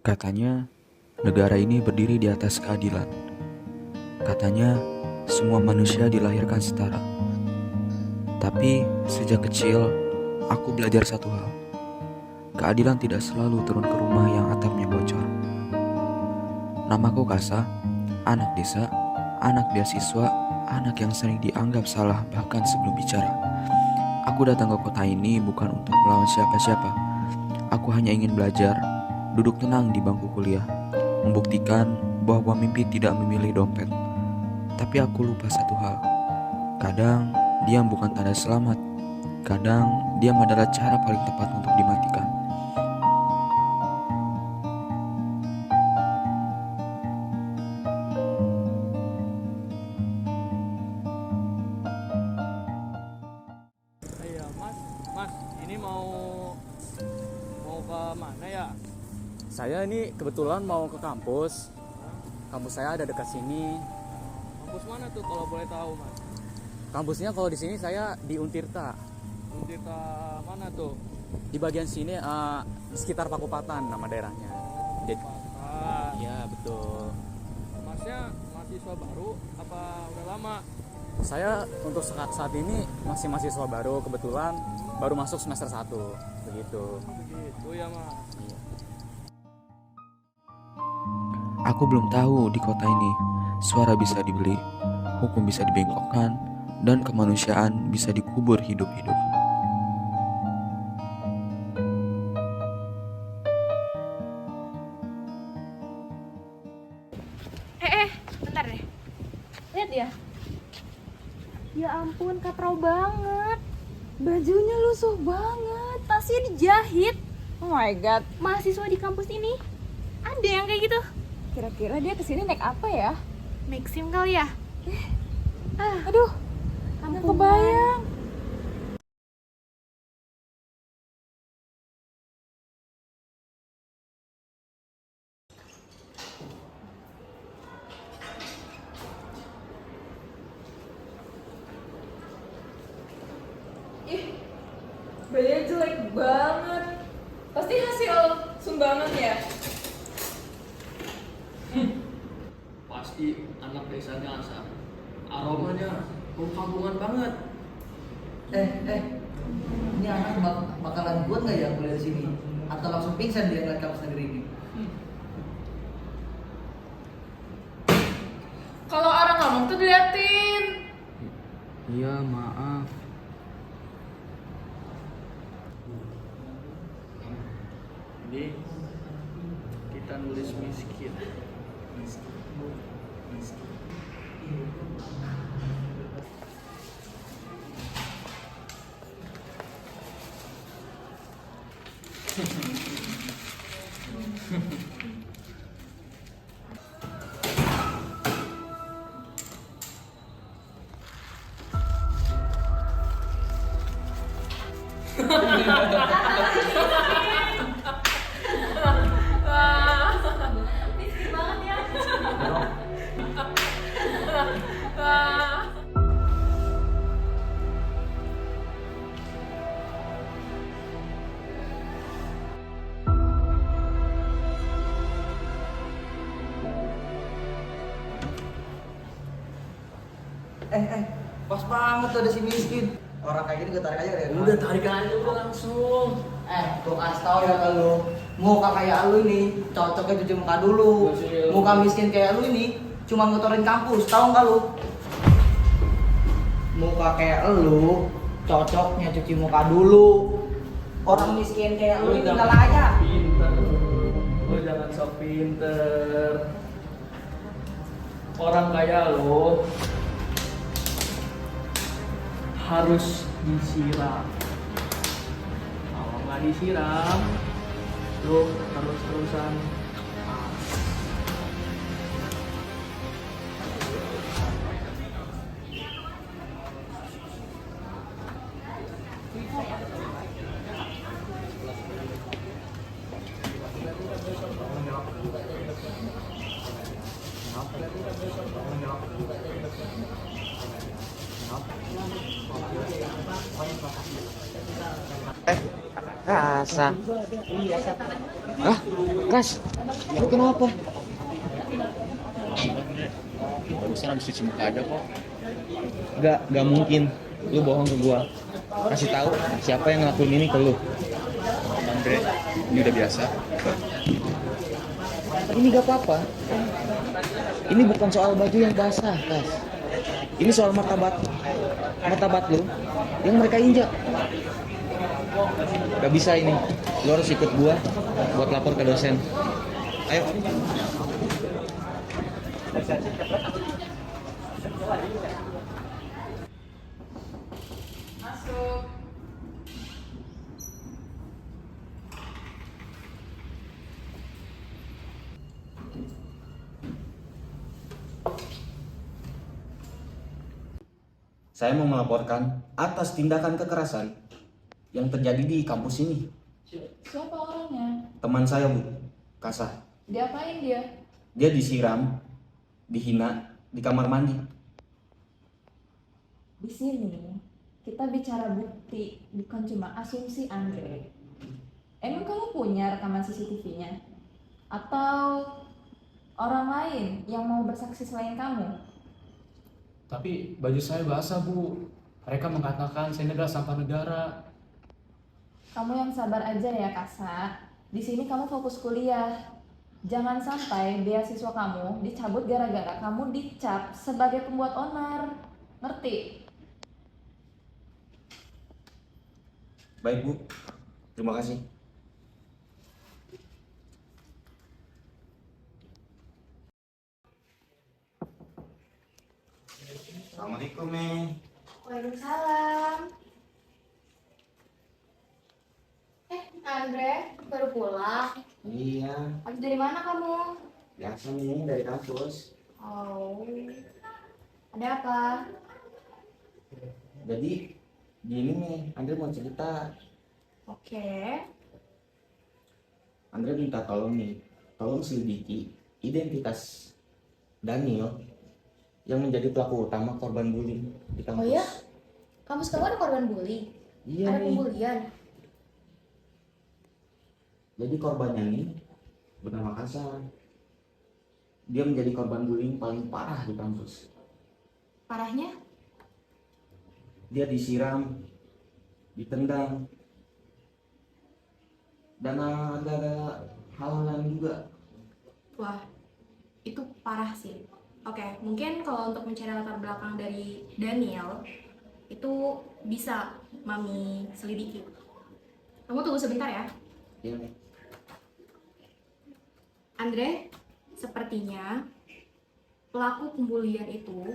Katanya, negara ini berdiri di atas keadilan. Katanya, semua manusia dilahirkan setara. Tapi, sejak kecil, aku belajar satu hal. Keadilan tidak selalu turun ke rumah yang atapnya bocor. Namaku Kasa, anak desa, anak beasiswa, anak yang sering dianggap salah bahkan sebelum bicara. Aku datang ke kota ini bukan untuk melawan siapa-siapa. Aku hanya ingin belajar, duduk tenang di bangku kuliah, membuktikan bahwa mimpi tidak memilih dompet. Tapi aku lupa satu hal. Kadang diam bukan tanda selamat. Kadang diam adalah cara paling tepat untuk dimatikan. Iya, Mas, ini mau ke mana ya? Saya ini kebetulan mau ke kampus. Kampus saya ada dekat sini. Kampus mana tuh kalau boleh tahu, Mas? Kampusnya kalau di sini saya di Untirta. Untirta mana tuh? Di bagian sini sekitar Pakupatan nama daerahnya. Pak. Iya, betul. Masnya mahasiswa baru apa udah lama? Saya untuk saat ini masih mahasiswa baru, kebetulan baru masuk semester 1. Begitu. Begitu ya, Mas. Iya. Aku belum tahu di kota ini suara bisa dibeli, hukum bisa dibengkokkan, dan kemanusiaan bisa dikubur hidup-hidup. Bentar deh. Lihat ya. Ya ampun, katrau banget. Bajunya lusuh banget. Tasnya dijahit. Oh my god, mahasiswa di kampus ini ada yang kayak gitu. Kira-kira dia kesini naik apa ya? Maxim kali ya? Aduh, kamu kebayang. Bajunya jelek banget. Pasti hasil sumbangan ya? Pasti anak desanya asal. Aromanya kampungan banget. Ini anak bakalan buat nggak ya kuliah di sini? Atau langsung pingsan dia ngeliat kampus negeri ini? Kalau orang ngomong tuh diliatin. Iya, maaf. Ini kita nulis miskin. Pas banget tuh ada si miskin. Orang kayak gini gue tarik aja deh. Udah tarik aja udah langsung. Gue kasih tau ya ke lu, muka kayak lu ini cocoknya cuci muka dulu. Muka miskin kayak lu ini cuma ngotorin kampus, tahu nggak lu? Muka kayak lu cocoknya cuci muka dulu. Orang miskin kayak lu ini tinggal aja. Pinter. Lu jangan sok pinter. Orang kaya lo harus disiram. Kalau nggak disiram, lo terus-terusan Kasa. Ah, Kas, lu kenapa? Barusan habis cuci muka aja kok. Gak mungkin. Lu bohong ke gua. Kasih tahu siapa yang ngelakuin ini ke lu. Andre, ini udah biasa. Ini gak apa-apa. Ini bukan soal baju yang basah, Kas. Ini soal martabat lu yang mereka injak. Gak bisa ini. Lu harus ikut gua buat lapor ke dosen. Ayo. Masuk. Saya mau melaporkan atas tindakan kekerasan yang terjadi di kampus ini. Siapa orangnya? Teman saya, Bu, Kasa. Diapain dia? Dia disiram, dihina di kamar mandi. Di sini kita bicara bukti, bukan cuma asumsi, Andre. Emang kamu punya rekaman CCTV-nya? Atau orang lain yang mau bersaksi selain kamu? Tapi baju saya basah, Bu. Mereka mengatakan saya ini adalah sampah negara. Kamu yang sabar aja ya, Kasa. Di sini kamu fokus kuliah. Jangan sampai beasiswa kamu dicabut gara-gara kamu dicap sebagai pembuat onar. Ngerti? Baik, Bu. Terima kasih. Assalamualaikum, Mei. Waalaikumsalam. Andre, baru pulang. Iya, Habis dari mana kamu? biasa nih dari kampus. Oh, ada apa? Jadi, gini nih, Andre mau cerita. Oke. Andre minta tolong nih, tolong selidiki identitas Daniel yang menjadi pelaku utama korban bullying di kampus. Oh iya? Kamu sekarang ada korban bully? Iya Ada nih. pembulian? Jadi korbannya nih bernama Kasa. Dia menjadi korban bullying paling parah di kampus. Parahnya? Dia disiram, ditendang, dan ada hal lain juga. Wah, itu parah sih. Oke, mungkin kalau untuk mencari latar belakang dari Daniel, itu bisa Mami selidiki. Kamu tunggu sebentar ya. Iya nih. Andre, sepertinya pelaku pembulian itu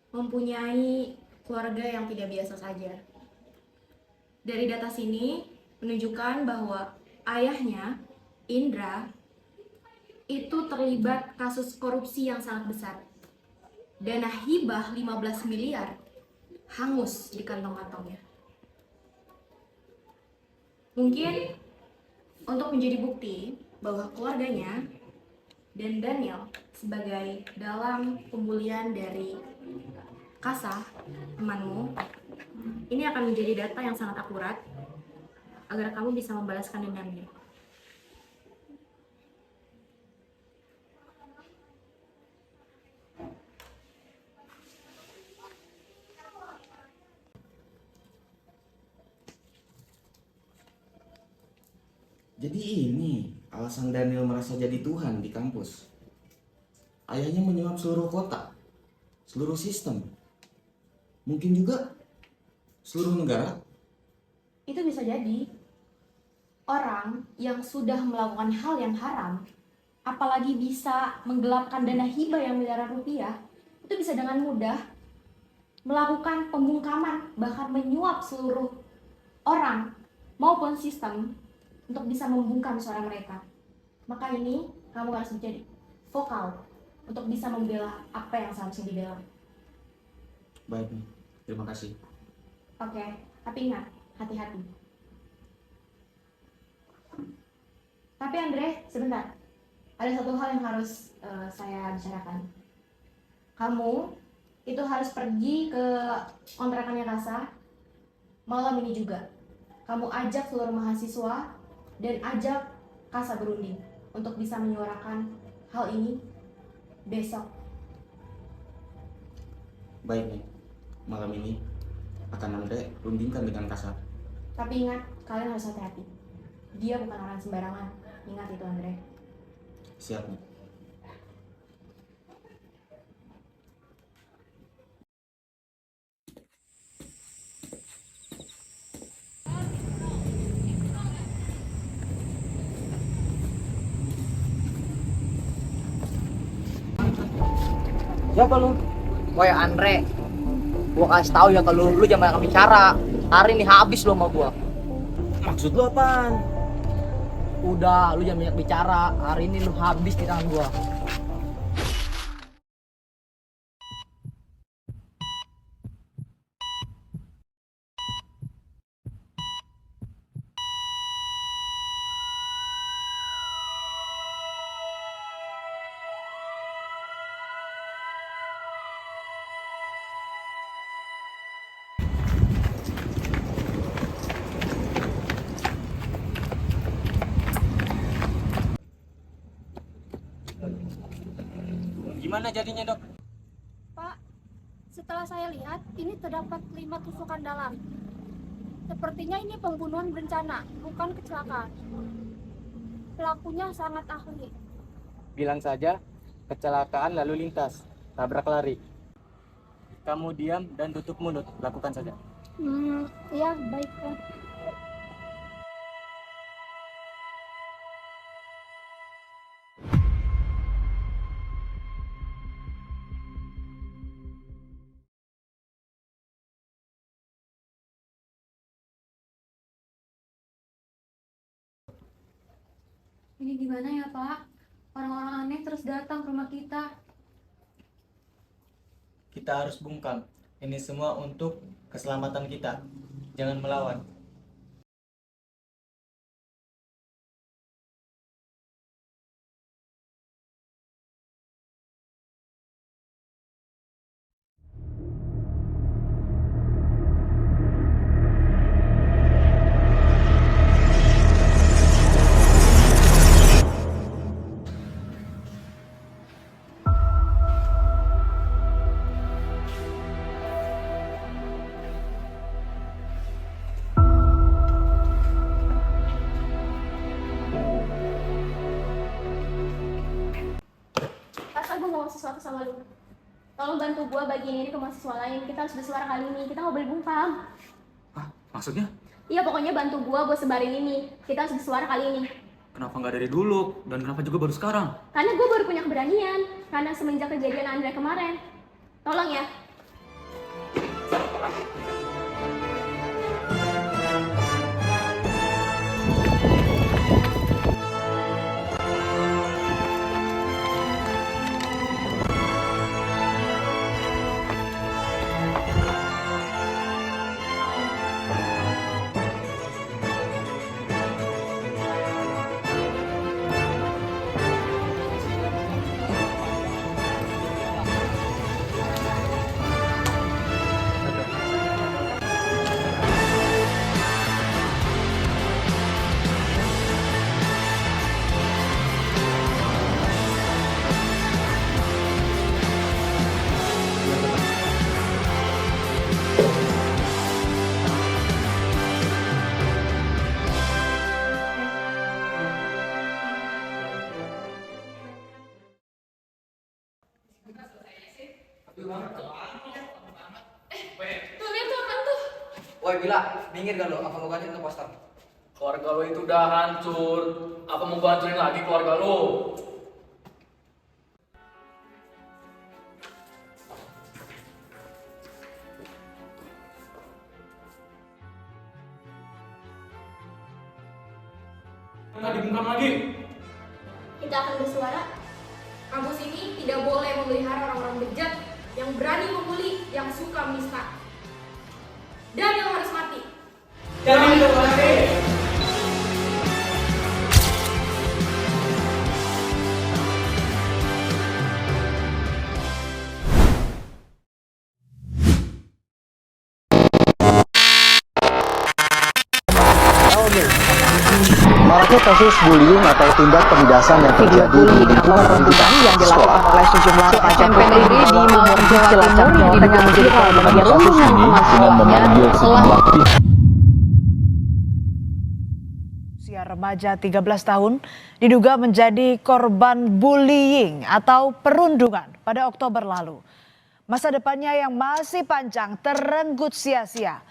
mempunyai keluarga yang tidak biasa saja. Dari data sini menunjukkan bahwa ayahnya, Indra, itu terlibat kasus korupsi yang sangat besar. Dana hibah 15 miliar hangus di kantong-kantongnya. Mungkin untuk menjadi bukti bahwa keluarganya dan Daniel sebagai dalam pembulian dari Kasa, temanmu, ini akan menjadi data yang sangat akurat agar kamu bisa membalaskan dendamnya. Jadi ini alasan Daniel merasa jadi Tuhan di kampus. Ayahnya menyuap seluruh kota, seluruh sistem, mungkin juga seluruh negara. Itu bisa jadi orang yang sudah melakukan hal yang haram, apalagi bisa menggelapkan dana hibah yang miliaran rupiah, itu bisa dengan mudah melakukan pembungkaman, bahkan menyuap seluruh orang maupun sistem untuk bisa membungkam suara mereka. Maka ini kamu harus menjadi vokal untuk bisa membela apa yang seharusnya dibela. Baik, terima kasih. Oke, tapi ingat, hati-hati. Tapi Andre, sebentar. Ada satu hal yang harus saya bicarakan. Kamu itu harus pergi ke kontrakannya Kasa malam ini juga. kamu ajak seluruh mahasiswa dan ajak Kasa berunding untuk bisa menyuarakan hal ini besok. Baik nih, malam ini akan Andre rundingkan dengan kasar. Tapi ingat, kalian harus hati-hati. Dia bukan orang sembarangan. Ingat itu, Andre. Siap nih. Siapa lu? Woi Andre, gua kasih tahu ya ke lu jangan banyak bicara. Hari ini habis lu sama gua. Maksud lu apaan? Udah, lu jangan banyak bicara. Hari ini lu habis di tangan gua. Gimana jadinya, Dok? Pak, setelah saya lihat, ini terdapat 5 tusukan dalam. Sepertinya ini pembunuhan berencana, bukan kecelakaan. Pelakunya sangat ahli. Bilang saja kecelakaan lalu lintas, tabrak lari. Kamu diam dan tutup mulut, lakukan saja. Ya, baik, Pak. Ini gimana ya, Pak? Orang-orang aneh terus datang ke rumah kita. Kita harus bungkam. Ini semua untuk keselamatan kita. Jangan melawan. Kasa, gue mau sesuatu sama lu. Tolong bantu gue bagiin ini ke mahasiswa lain. Kita harus bersuara kali ini. Kita nggak boleh bungkam. Hah? Maksudnya? Iya, pokoknya bantu gue buat sebarin ini. Kita harus bersuara kali ini. Kenapa nggak dari dulu? Dan kenapa juga baru sekarang? Karena gue baru punya keberanian. Karena semenjak kejadian Andre kemarin. Tolong ya. Tuh lihat tuh apaan tuh? Woi Bila, minggir gak lu? Apa lu ganti untuk poster? Keluarga lo itu udah hancur. Apa mau gue hancurin lagi keluarga lo? Nggak dibungkam lagi. Kita akan bersuara. Kampus ini tidak boleh memelihara orang-orang bejat yang berani membuli, yang suka menista. Daniel harus mati. Jadi udah mati. Untuk kasus bullying atau tindak penindasan yang terjadi di lingkungan pendidikan sekolah. oleh sejumlah remaja putri di Malang, Jawa Timur yang tengah menjadi korban perundungan kemasukannya telah usia remaja 13 tahun diduga menjadi korban bullying atau perundungan pada Oktober lalu. Masa depannya yang masih panjang terenggut sia-sia.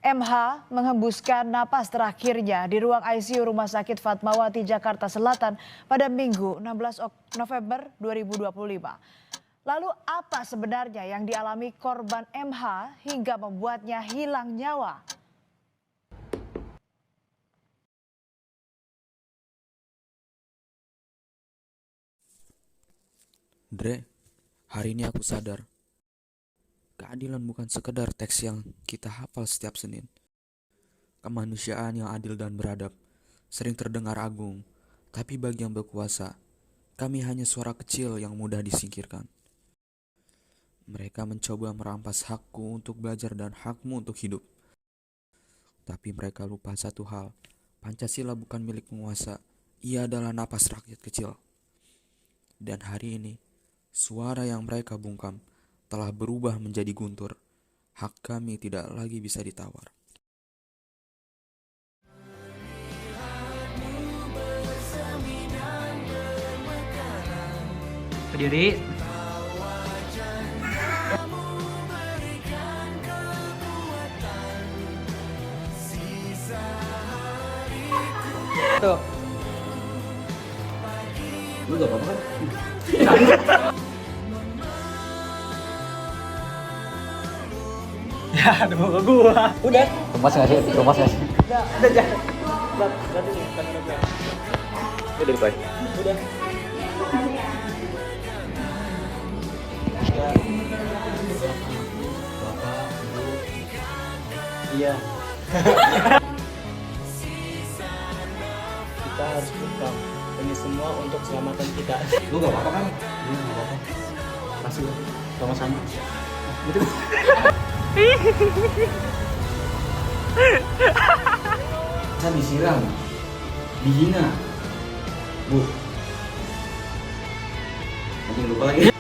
MH menghembuskan napas terakhirnya di ruang ICU Rumah Sakit Fatmawati, Jakarta Selatan pada Minggu 16 November 2025. Lalu apa sebenarnya yang dialami korban MH hingga membuatnya hilang nyawa? Dre, hari ini aku sadar. Keadilan bukan sekedar teks yang kita hafal setiap Senin. Kemanusiaan yang adil dan beradab sering terdengar agung, tapi bagi yang berkuasa, kami hanya suara kecil yang mudah disingkirkan. Mereka mencoba merampas hakku untuk belajar dan hakmu untuk hidup. Tapi mereka lupa satu hal, Pancasila bukan milik penguasa, ia adalah napas rakyat kecil. Dan hari ini, suara yang mereka bungkam telah berubah menjadi guntur. Hak kami tidak lagi bisa ditawar. Berdiri. Tuh. Lu gak apa-apa kan? Ya, ada muka gua. Udah. Kemas nggak sih? Kemas nggak sih? Udah jangan. Berarti nih, kamera gua. Udah Bay. Udah. Iya. Kita harus bungkam. Ini semua untuk keselamatan kita. Lu gak apa-apa kan? Lu gak apa-apa. Kasih ya. Sama-sama. Gitu. Saya disiram, dihina, Bu. Nanti lupa lagi.